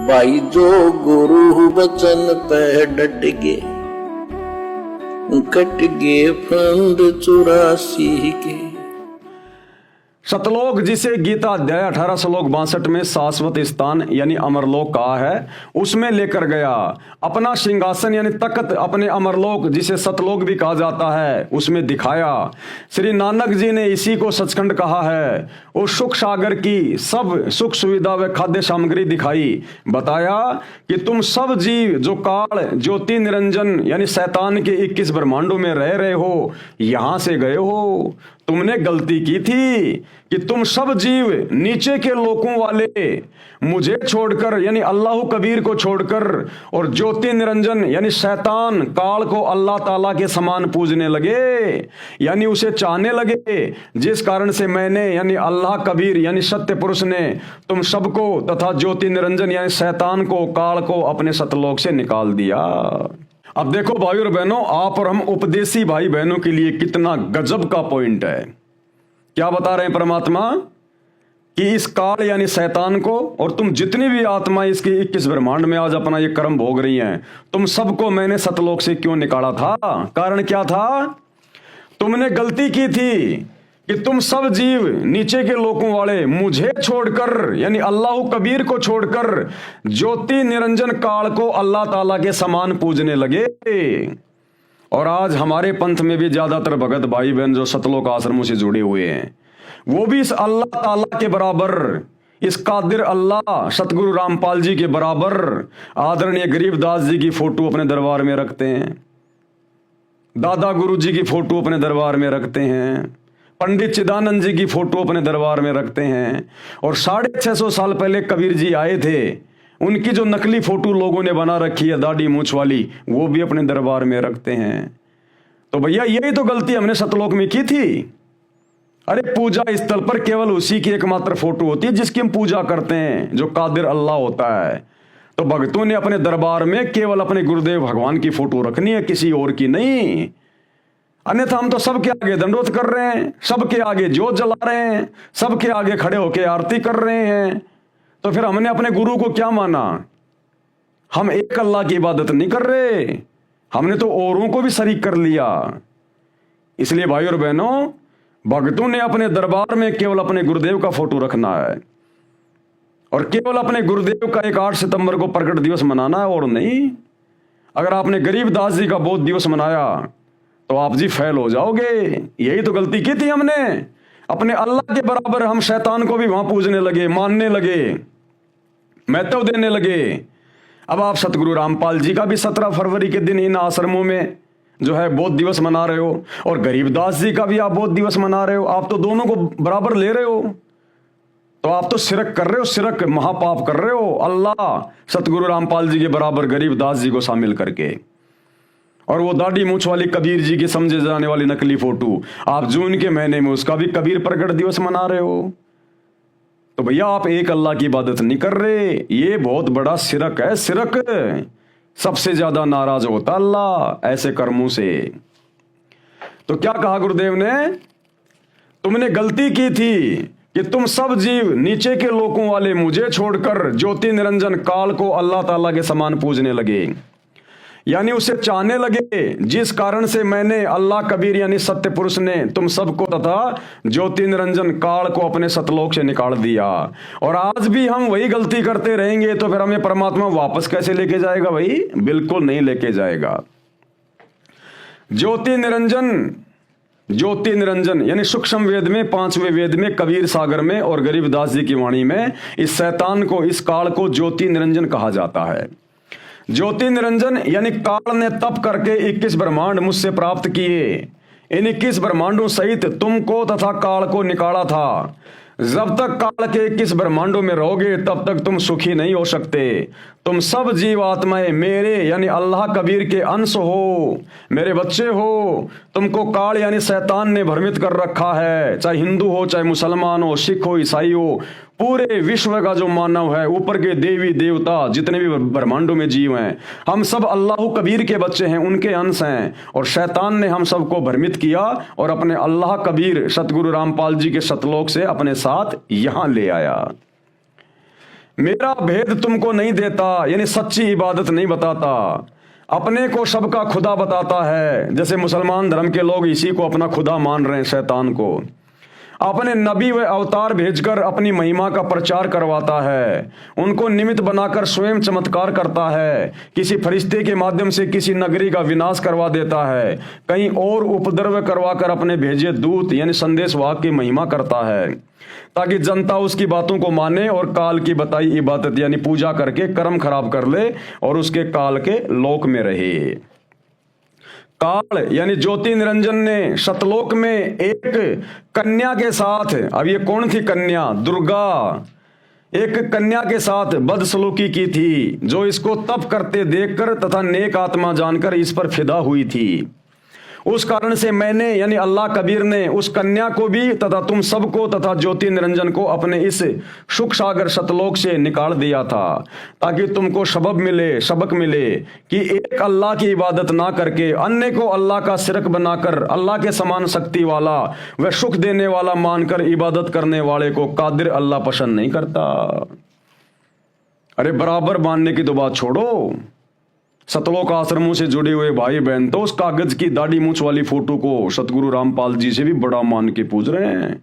भाई जो गुरु बचन पे डट गे, कट गे फंद 84 के। सतलोक जिसे गीता अध्याय 18 श्लोक 62 में शाश्वत स्थान यानी अमरलोक कहा है, उसमें लेकर गया। अपना सिंहासन यानी तख्त अपने अमरलोक जिसे सतलोक भी कहा जाता है उसमें दिखाया। श्री नानक जी ने इसी को सचखंड कहा है। उस सुख सागर की सब सुख सुविधा व खाद्य सामग्री दिखाई। बताया कि तुम सब जीव जो काल ज्योति निरंजन यानी शैतान के 21 ब्रह्मांडों में रह रहे हो, यहां से गए हो। तुमने गलती की थी कि तुम सब जीव नीचे के लोकों वाले मुझे छोड़कर यानी अल्लाह कबीर को छोड़कर और ज्योति निरंजन यानी शैतान काल को अल्लाह ताला के समान पूजने लगे, यानी उसे चाहने लगे। जिस कारण से मैंने यानी अल्लाह कबीर यानी सत्य पुरुष ने तुम सबको तथा ज्योति निरंजन यानी शैतान को काल को अपने सतलोक से निकाल दिया। अब देखो भाई और बहनों, आप और हम उपदेशी भाई बहनों के लिए कितना गजब का पॉइंट है। क्या बता रहे हैं परमात्मा कि इस काल यानी शैतान को और तुम जितनी भी आत्मा इसके 21 ब्रह्मांड में आज अपना ये कर्म भोग रही हैं, तुम सबको मैंने सतलोक से क्यों निकाला था? कारण क्या था? तुमने गलती की थी कि तुम सब जीव नीचे के लोकों वाले मुझे छोड़कर यानी अल्लाह कबीर को छोड़कर ज्योति निरंजन काल को अल्लाह ताला के समान पूजने लगे। और आज हमारे पंथ में भी ज्यादातर भगत भाई बहन जो सतलोक आश्रमों से जुड़े हुए हैं, वो भी इस अल्लाह ताला के बराबर, इस कादिर अल्लाह सतगुरु रामपाल जी के बराबर आदरणीय गरीबदास जी की फोटो अपने दरबार में रखते हैं, दादा गुरु जी की फोटो अपने दरबार में रखते हैं, पंडित चिदानंद जी की फोटो अपने दरबार में रखते हैं। और 650 साल पहले कबीर जी आए थे, उनकी जो नकली फोटो लोगों ने बना रखी है दाढ़ी मूछ वाली, वो भी अपने दरबार में रखते हैं। तो भैया यही तो गलती हमने सतलोक में की थी। अरे पूजा स्थल पर केवल उसी की एकमात्र फोटो होती है जिसकी हम पूजा करते हैं, जो कादिर अल्लाह होता है। तो भक्तों ने अपने दरबार में केवल अपने गुरुदेव भगवान की फोटो रखनी है, किसी और की नहीं। अन्यथा हम तो सबके आगे दंडवत कर रहे हैं, सबके आगे जोत जला रहे हैं, सबके आगे खड़े होकर आरती कर रहे हैं। तो फिर हमने अपने गुरु को क्या माना? हम एक अल्लाह की इबादत नहीं कर रहे, हमने तो औरों को भी शरीक कर लिया। इसलिए भाई और बहनों, भक्तों ने अपने दरबार में केवल अपने गुरुदेव का फोटो रखना है और केवल अपने गुरुदेव का एक 8 सितंबर को प्रकट दिवस मनाना है और नहीं। अगर आपने गरीबदास जी का बोध दिवस मनाया तो आप जी फेल हो जाओगे। यही तो गलती की थी हमने। अपने अल्लाह के बराबर हम शैतान को भी वहां पूजने लगे, मानने लगे, महत्व देने लगे। अब आप सतगुरु रामपाल जी का भी 17 फरवरी के दिन इन आश्रमों में जो है बोध दिवस मना रहे हो, और गरीबदास जी का भी आप बोध दिवस मना रहे हो। आप तो दोनों को बराबर ले रहे हो। तो आप तो शिरक कर रहे हो, शिरक महापाप कर रहे हो। अल्लाह सतगुरु रामपाल जी के बराबर गरीबदास जी को शामिल करके, और वो दाढ़ी मूछ वाली कबीर जी की समझे जाने वाली नकली फोटो आप जून के महीने में उसका भी कबीर प्रकट दिवस मना रहे हो। तो भैया आप एक अल्लाह की इबादत नहीं कर रहे, ये बहुत बड़ा शिरक है। शिरक सबसे ज्यादा नाराज होता अल्लाह ऐसे कर्मों से। तो क्या कहा गुरुदेव ने? तुमने गलती की थी कि तुम सब जीव नीचे के लोकों वाले मुझे छोड़कर ज्योति निरंजन काल को अल्लाह ताला के समान पूजने लगे, यानी उसे चाहने लगे। जिस कारण से मैंने अल्लाह कबीर यानी सत्य पुरुष ने तुम सबको तथा ज्योति निरंजन काल को अपने सतलोक से निकाल दिया। और आज भी हम वही गलती करते रहेंगे तो फिर हमें परमात्मा वापस कैसे लेके जाएगा भाई? बिल्कुल नहीं लेके जाएगा। ज्योति निरंजन यानी सूक्ष्म वेद में, 5वें वेद में, कबीर सागर में और गरीबदास जी की वाणी में इस शैतान को, इस काल को ज्योति निरंजन कहा जाता है। ज्योति निरंजन यानी काल ने तप करके 21 ब्रह्मांड मुझसे प्राप्त किए। इन 21 ब्रह्मांडों सहित तुमको तथा काल को निकाला था। जब तक काल के 21 ब्रह्मांडों में रहोगे तब तक तुम सुखी नहीं हो सकते। तुम सब जीव आत्माएं मेरे यानी अल्लाह कबीर के अंश हो, मेरे बच्चे हो। तुमको काल यानी शैतान ने भ्रमित कर रखा है, चाहे हिंदू हो, चाहे मुसलमान हो, सिख हो, ईसाई हो। पूरे विश्व का जो मानव है, ऊपर के देवी देवता जितने भी ब्रह्मांडों में जीव हैं, हम सब अल्लाह कबीर के बच्चे हैं, उनके अंश हैं। और शैतान ने हम सबको भ्रमित किया और अपने अल्लाह कबीर सतगुरु रामपाल जी के सतलोक से अपने साथ यहां ले आया। मेरा भेद तुमको नहीं देता, यानी सच्ची इबादत नहीं बताता, अपने को सबका खुदा बताता है। जैसे मुसलमान धर्म के लोग इसी को अपना खुदा मान रहे हैं, शैतान को। अपने नबी व अवतार भेजकर अपनी महिमा का प्रचार करवाता है, उनको निमित्त बनाकर स्वयं चमत्कार करता है, किसी फरिश्ते के माध्यम से किसी नगरी का विनाश करवा देता है, कहीं और उपद्रव करवाकर अपने भेजे दूत यानी संदेशवाहक की महिमा करता है, ताकि जनता उसकी बातों को माने और काल की बताई इबादत यानी पूजा करके कर्म खराब कर ले और उसके काल के लोक में रहे। काल यानी ज्योति निरंजन ने सतलोक में एक कन्या के साथ, अब ये कौन थी कन्या? दुर्गा, एक कन्या के साथ बदसलूकी की थी, जो इसको तप करते देखकर तथा नेक आत्मा जानकर इस पर फिदा हुई थी। उस कारण से मैंने यानी अल्लाह कबीर ने उस कन्या को भी तथा तुम सबको तथा ज्योति निरंजन को अपने इस सुख सागर सतलोक से निकाल दिया था, ताकि तुमको सबक मिले कि एक अल्लाह की इबादत ना करके अन्य को अल्लाह का शिरक बनाकर अल्लाह के समान शक्ति वाला व सुख देने वाला मानकर इबादत करने वाले को कादिर अल्लाह पसंद नहीं करता। अरे बराबर मानने की तो बात छोड़ो, सतलोक आश्रमों से जुड़े हुए भाई बहन तो उस कागज की दाढ़ी मूछ वाली फोटो को सतगुरु रामपाल जी से भी बड़ा मान के पूज रहे हैं।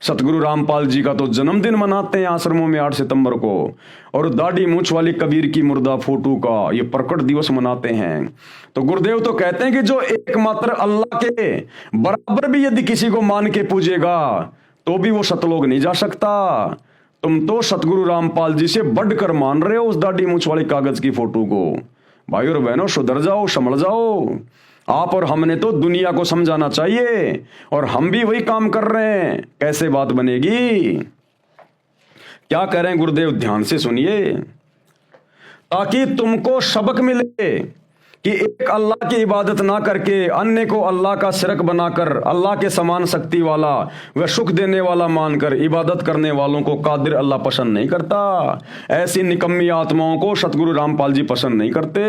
सतगुरु रामपाल जी का तो जन्मदिन मनाते हैं आश्रमों में 8 सितंबर को, और दाढ़ी मूछ वाली कबीर की मुर्दा फोटो का ये प्रकट दिवस मनाते हैं। तो गुरुदेव तो कहते हैं कि जो एकमात्र अल्लाह के बराबर भी यदि किसी को मान के पूजेगा तो भी वो सतलोक नहीं जा सकता। तुम तो सतगुरु रामपाल जी से बढ़कर मान रहे हो उस दाढ़ी मूछ वाली कागज की फोटो को। भाई और बहनों, सुधर जाओ, संभल जाओ। आप और हमने तो दुनिया को समझाना चाहिए और हम भी वही काम कर रहे हैं। कैसे बात बनेगी? क्या कह रहे हैं गुरुदेव? ध्यान से सुनिए, ताकि तुमको सबक मिले कि एक अल्लाह की इबादत ना करके अन्य को अल्लाह का शिरक बनाकर अल्लाह के समान शक्ति वाला व सुख देने वाला मानकर इबादत करने वालों को कादिर अल्लाह पसंद नहीं करता। ऐसी निकम्मी आत्माओं को सतगुरु रामपाल जी पसंद नहीं करते,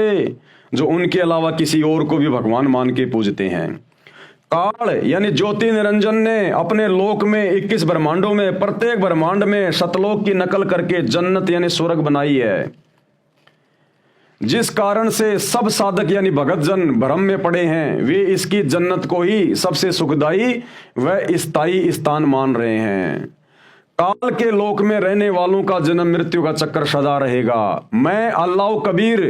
जो उनके अलावा किसी और को भी भगवान मान के पूजते हैं। काल यानी ज्योति निरंजन ने अपने लोक में 21 ब्रह्मांडों में प्रत्येक ब्रह्मांड में सतलोक की नकल करके जन्नत यानी स्वर्ग बनाई है, जिस कारण से सब साधक यानी भगत जन भ्रम में पड़े हैं। वे इसकी जन्नत को ही सबसे सुखदाई व स्थायी स्थान मान रहे हैं। काल के लोक में रहने वालों का जन्म मृत्यु का चक्कर सदा रहेगा। मैं अल्लाह कबीर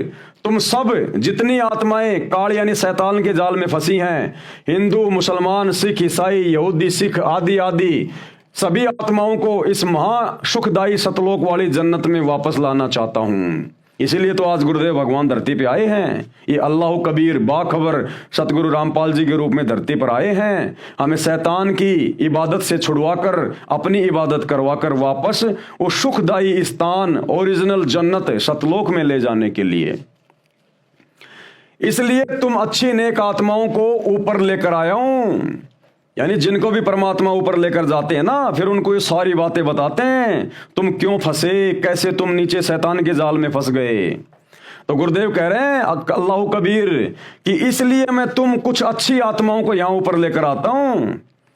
तुम सब जितनी आत्माएं काल यानी शैतान के जाल में फंसी हैं, हिंदू, मुसलमान, सिख, ईसाई, यहूदी, सिख आदि आदि सभी आत्माओं को इस महा सुखदायी सतलोक वाली जन्नत में वापस लाना चाहता हूं। इसीलिए तो आज गुरुदेव भगवान धरती पे आए हैं। ये अल्लाह कबीर बाखबर सतगुरु रामपाल जी के रूप में धरती पर आए हैं, हमें शैतान की इबादत से छुड़वाकर अपनी इबादत करवाकर वापस वो सुखदायी स्थान ओरिजिनल जन्नत सतलोक में ले जाने के लिए। इसलिए तुम अच्छी नेक आत्माओं को ऊपर लेकर आया हूं, यानी जिनको भी परमात्मा ऊपर लेकर जाते हैं ना, फिर उनको ये सारी बातें बताते हैं, तुम क्यों फंसे, कैसे तुम नीचे शैतान के जाल में फंस गए। तो गुरुदेव कह रहे हैं अल्लाह कबीर कि इसलिए मैं तुम कुछ अच्छी आत्माओं को यहां ऊपर लेकर आता हूं,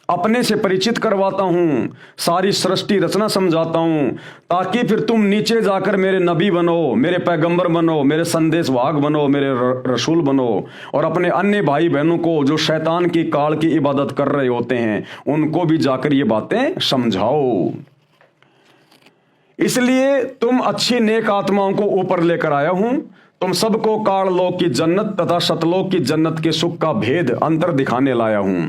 अपने से परिचित करवाता हूं, सारी सृष्टि रचना समझाता हूं, ताकि फिर तुम नीचे जाकर मेरे नबी बनो, मेरे पैगंबर बनो, मेरे संदेशवाहक बनो, मेरे रसूल बनो, और अपने अन्य भाई बहनों को जो शैतान की काल की इबादत कर रहे होते हैं उनको भी जाकर ये बातें समझाओ। इसलिए तुम अच्छी नेक आत्माओं को ऊपर लेकर आया हूं, तुम सबको काल लोक की जन्नत तथा सतलोक की जन्नत के सुख का भेद अंतर दिखाने लाया हूं।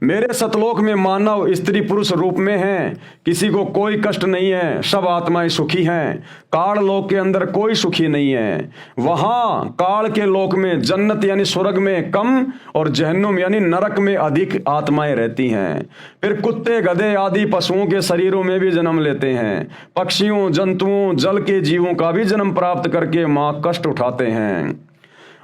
मेरे सतलोक में मानव स्त्री पुरुष रूप में हैं, किसी को कोई कष्ट नहीं है, सब आत्माएं सुखी हैं। काल लोक के अंदर कोई सुखी नहीं है। वहां काल के लोक में जन्नत यानी स्वर्ग में कम और जहन्नुम यानी नरक में अधिक आत्माएं रहती हैं। फिर कुत्ते, गधे आदि पशुओं के शरीरों में भी जन्म लेते हैं, पक्षियों, जंतुओं, जल के जीवों का भी जन्म प्राप्त करके मां कष्ट उठाते हैं।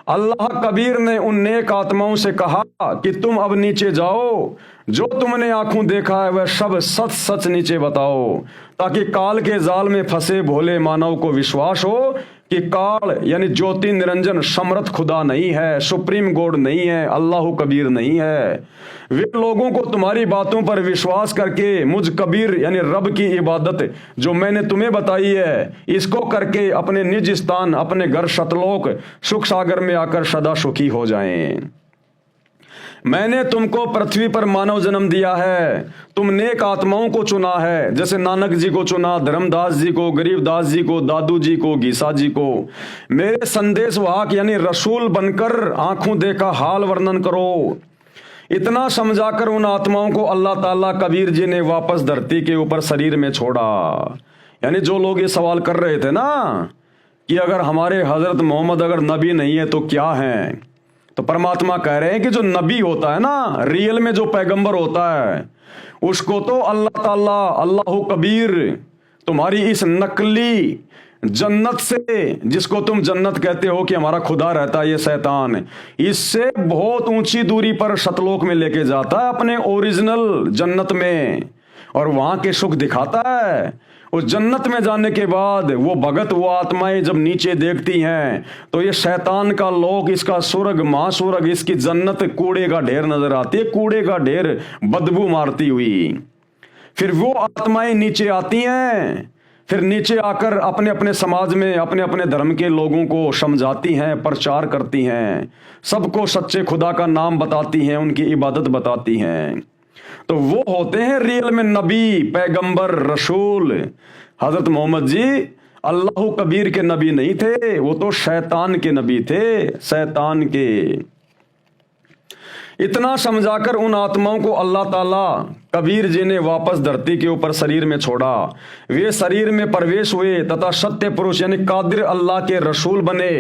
अल्लाह कबीर ने उन नेक आत्माओं से कहा कि तुम अब नीचे जाओ, जो तुमने आंखों देखा है वह सब सच सच नीचे बताओ, ताकि काल के जाल में फंसे भोले मानव को विश्वास हो कि काल यानी ज्योति निरंजन समर्थ खुदा नहीं है, सुप्रीम गॉड नहीं है, अल्लाह कबीर नहीं है। वे लोगों को तुम्हारी बातों पर विश्वास करके मुझ कबीर यानी रब की इबादत जो मैंने तुम्हें बताई है, इसको करके अपने निज स्थान, अपने घर सतलोक सुख सागर में आकर सदा सुखी हो जाएं। मैंने तुमको पृथ्वी पर मानव जन्म दिया है, तुम नेक आत्माओं को चुना है, जैसे नानक जी को चुना, धर्मदास जी को, गरीबदास जी को, दादू जी को, गीसा जी को। मेरे संदेश वाहक यानी रसूल बनकर आंखों देखा हाल वर्णन करो। इतना समझाकर उन आत्माओं को अल्लाह ताला कबीर जी ने वापस धरती के ऊपर शरीर में छोड़ा। यानी जो लोग ये सवाल कर रहे थे ना कि अगर हमारे हजरत मोहम्मद अगर नबी नहीं है तो क्या है, तो परमात्मा कह रहे हैं कि जो नबी होता है ना, रियल में जो पैगंबर होता है, उसको तो अल्लाह ताला अल्लाह कबीर तुम्हारी इस नकली जन्नत से, जिसको तुम जन्नत कहते हो कि हमारा खुदा रहता है, ये शैतान, इससे बहुत ऊंची दूरी पर सतलोक में लेके जाता है, अपने ओरिजिनल जन्नत में, और वहां के सुख दिखाता है। उस जन्नत में जाने के बाद वो भगत, वो आत्माएं जब नीचे देखती हैं तो ये शैतान का लोक, इसका स्वर्ग, महास्वर्ग, इसकी जन्नत कूड़े का ढेर नजर आती है, कूड़े का ढेर बदबू मारती हुई। फिर वो आत्माएं नीचे आती हैं, फिर नीचे आकर अपने अपने समाज में अपने अपने धर्म के लोगों को समझाती हैं, प्रचार करती हैं, सबको सच्चे खुदा का नाम बताती हैं, उनकी इबादत बताती हैं। तो वो होते हैं रियल में नबी, पैगंबर, रसूल। हजरत मोहम्मद जी अल्लाह कबीर के नबी नहीं थे, वो तो शैतान के नबी थे, शैतान के। इतना समझाकर उन आत्माओं को अल्लाह ताला कबीर जी ने वापस धरती के ऊपर शरीर में छोड़ा। वे शरीर में प्रवेश हुए तथा सत्य पुरुष यानी कादिर अल्लाह के रसूल बने।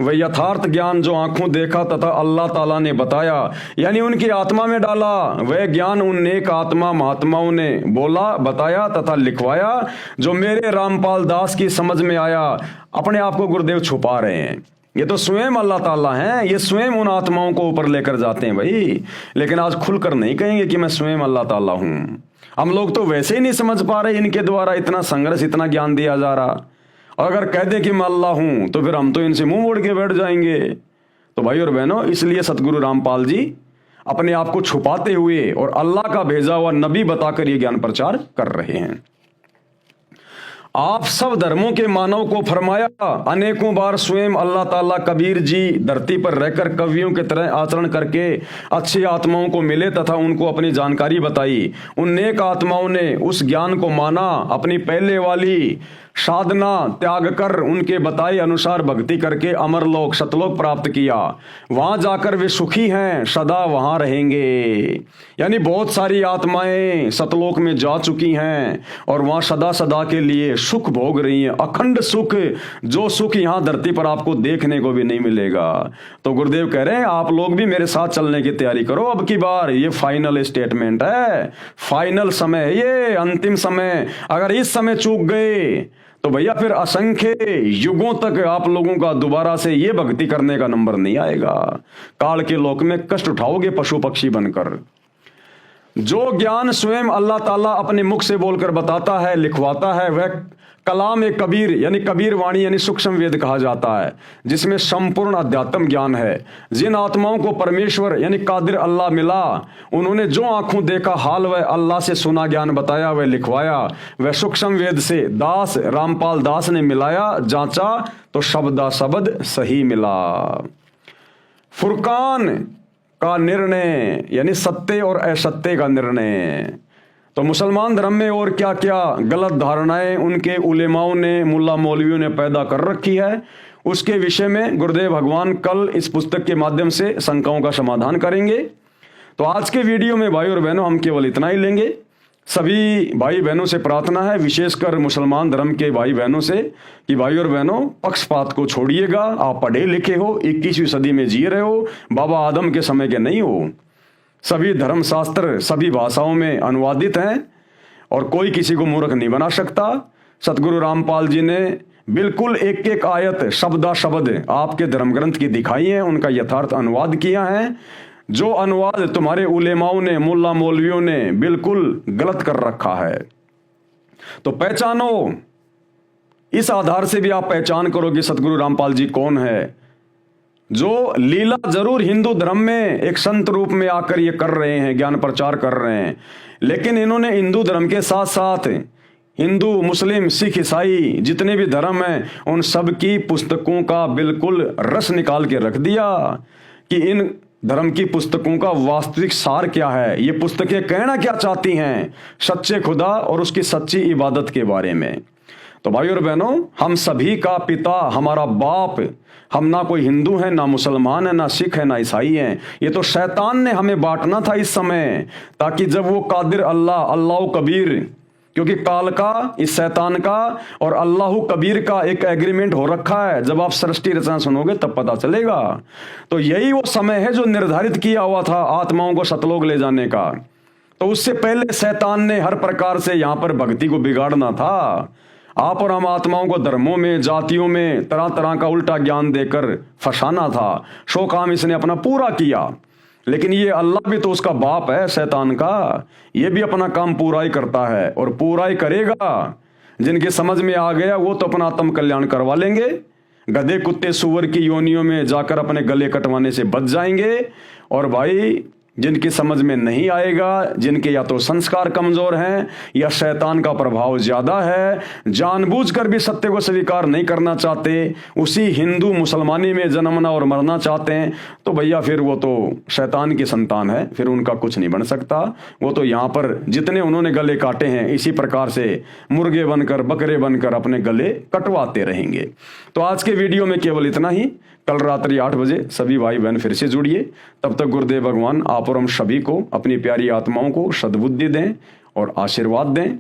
वह यथार्थ ज्ञान जो आंखों देखा तथा अल्लाह ताला ने बताया यानी उनकी आत्मा में डाला, वह ज्ञान उन नेक आत्मा महात्माओं ने बोला, बताया तथा लिखवाया, जो मेरे रामपाल दास की समझ में आया। अपने आप को गुरुदेव छुपा रहे हैं, ये तो स्वयं अल्लाह ताला हैं, ये स्वयं उन आत्माओं को ऊपर लेकर जाते हैं भाई। लेकिन आज खुलकर नहीं कहेंगे कि मैं स्वयं अल्लाह ताला हूं। हम लोग तो वैसे ही नहीं समझ पा रहे, इनके द्वारा इतना संघर्ष, इतना ज्ञान दिया जा रहा। और अगर कह दे कि मैं अल्लाह हूं तो फिर हम तो इनसे मुंह मोड़ के बैठ जाएंगे। तो भाई और बहनों, इसलिए सतगुरु रामपाल जी अपने आप को छुपाते हुए और अल्लाह का भेजा हुआ नबी बताकर ये ज्ञान प्रचार कर रहे हैं। आप सब धर्मों के मानव को फरमाया, अनेकों बार स्वयं अल्लाह ताला कबीर जी धरती पर रहकर कवियों की तरह आचरण करके अच्छी आत्माओं को मिले तथा उनको अपनी जानकारी बताई। उन नेक आत्माओं ने उस ज्ञान को माना, अपनी पहले वाली साधना त्याग कर उनके बताए अनुसार भक्ति करके अमरलोक सतलोक प्राप्त किया। वहां जाकर वे सुखी हैं, सदा वहां रहेंगे। यानी बहुत सारी आत्माएं सतलोक में जा चुकी हैं और वहां सदा सदा के लिए सुख भोग रही हैं, अखंड सुख, जो सुख यहां धरती पर आपको देखने को भी नहीं मिलेगा। तो गुरुदेव कह रहे हैं आप लोग भी मेरे साथ चलने की तैयारी करो। अब की बार ये फाइनल स्टेटमेंट है, फाइनल समय है, ये अंतिम समय। अगर इस समय चूक गए तो भैया फिर असंख्य युगों तक आप लोगों का दोबारा से ये भक्ति करने का नंबर नहीं आएगा। काल के लोक में कष्ट उठाओगे पशु पक्षी बनकर। जो ज्ञान स्वयं अल्लाह ताला अपने मुख से बोलकर बताता है, लिखवाता है, वह कलाम एक कबीर यानी कबीर वाणी यानी सूक्ष्म वेद कहा जाता है, जिसमें संपूर्ण अध्यात्म ज्ञान है। जिन आत्माओं को परमेश्वर यानी कादिर अल्लाह मिला, उन्होंने जो आंखों देखा हाल वह अल्लाह से सुना ज्ञान बताया, वह लिखवाया, वह सूक्ष्म वेद से दास रामपाल दास ने मिलाया, जांचा तो शब्दा शब्द सही मिला। फुरकान का निर्णय यानी सत्य और असत्य का निर्णय। तो मुसलमान धर्म में और क्या क्या गलत धारणाएं उनके उलेमाओं ने, मुल्ला मौलवियों ने पैदा कर रखी है, उसके विषय में गुरुदेव भगवान कल इस पुस्तक के माध्यम से शंकाओं का समाधान करेंगे। तो आज के वीडियो में भाई और बहनों हम केवल इतना ही लेंगे। सभी भाई बहनों से प्रार्थना है, विशेषकर मुसलमान धर्म के भाई बहनों से, कि भाई और बहनों पक्षपात को छोड़िएगा। आप पढ़े लिखे हो, 21वीं सदी में जी रहे हो, बाबा आदम के समय के नहीं हो। सभी धर्मशास्त्र सभी भाषाओं में अनुवादित हैं और कोई किसी को मूर्ख नहीं बना सकता। सतगुरु रामपाल जी ने बिल्कुल एक एक आयत शब्दा शब्द आपके धर्म ग्रंथ की दिखाई है, उनका यथार्थ अनुवाद किया है। जो अनुवाद तुम्हारे उलेमाओं ने, मुल्ला मौलवियों ने बिल्कुल गलत कर रखा है। तो पहचानो इस आधार से भी आप पहचान करो कि सतगुरु रामपाल जी कौन है। जो लीला जरूर हिंदू धर्म में एक संत रूप में आकर ये कर रहे हैं, ज्ञान प्रचार कर रहे हैं, लेकिन इन्होंने हिंदू धर्म के साथ साथ हिंदू, मुस्लिम, सिख, ईसाई जितने भी धर्म हैं उन सब की पुस्तकों का बिल्कुल रस निकाल के रख दिया कि इन धर्म की पुस्तकों का वास्तविक सार क्या है, ये पुस्तकें कहना क्या चाहती हैं सच्चे खुदा और उसकी सच्ची इबादत के बारे में। तो भाइयों और बहनों, हम सभी का पिता, हमारा बाप, हम ना कोई हिंदू है, ना मुसलमान है, ना सिख है, ना ईसाई है। ये तो शैतान ने हमें बांटना था इस समय, ताकि जब वो कादिर अल्लाह, अल्लाह कबीर, क्योंकि काल का, इस शैतान का और अल्लाह कबीर का एक एग्रीमेंट हो रखा है। जब आप सृष्टि रचना सुनोगे तब पता चलेगा। तो यही वो समय है जो निर्धारित किया हुआ था आत्माओं को सतलोक ले जाने का। तो उससे पहले शैतान ने हर प्रकार से यहां पर भक्ति को बिगाड़ना था। आप और हम आत्माओं को धर्मों में, जातियों में तरह तरह का उल्टा ज्ञान देकर फंसाना था। शो काम इसने अपना पूरा किया, लेकिन ये अल्लाह भी तो उसका बाप है शैतान का, ये भी अपना काम पूरा ही करता है और पूरा ही करेगा। जिनके समझ में आ गया वो तो अपना आत्म कल्याण करवा लेंगे, गधे, कुत्ते, सुअर की योनियों में जाकर अपने गले कटवाने से बच जाएंगे। और भाई जिनकी समझ में नहीं आएगा, जिनके या तो संस्कार कमजोर हैं या शैतान का प्रभाव ज्यादा है, जानबूझकर भी सत्य को स्वीकार नहीं करना चाहते, उसी हिंदू मुसलमानी में जन्मना और मरना चाहते हैं, तो भैया फिर वो तो शैतान की संतान है, फिर उनका कुछ नहीं बन सकता। वो तो यहाँ पर जितने उन्होंने गले काटे हैं इसी प्रकार से मुर्गे बनकर, बकरे बनकर अपने गले कटवाते रहेंगे। तो आज के वीडियो में केवल इतना ही। कल रात्रि 8 बजे सभी भाई बहन फिर से जुड़िए। तब तक गुरुदेव भगवान आप और हम सभी को, अपनी प्यारी आत्माओं को सद्बुद्धि दें और आशीर्वाद दें।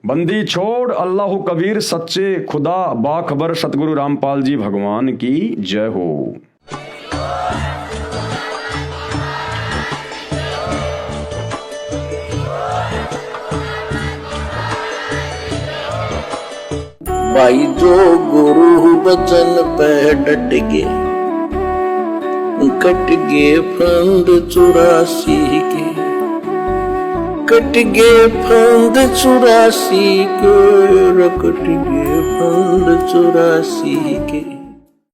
बंदी छोड़ अल्लाह कबीर, सच्चे खुदा बाखबर सतगुरु रामपाल जी भगवान की जय हो। भाई जो गुरु बचन पे डट गए, कट गए फंद 84 के, कट गए फंद 84 के, कट गए फंद 84 के।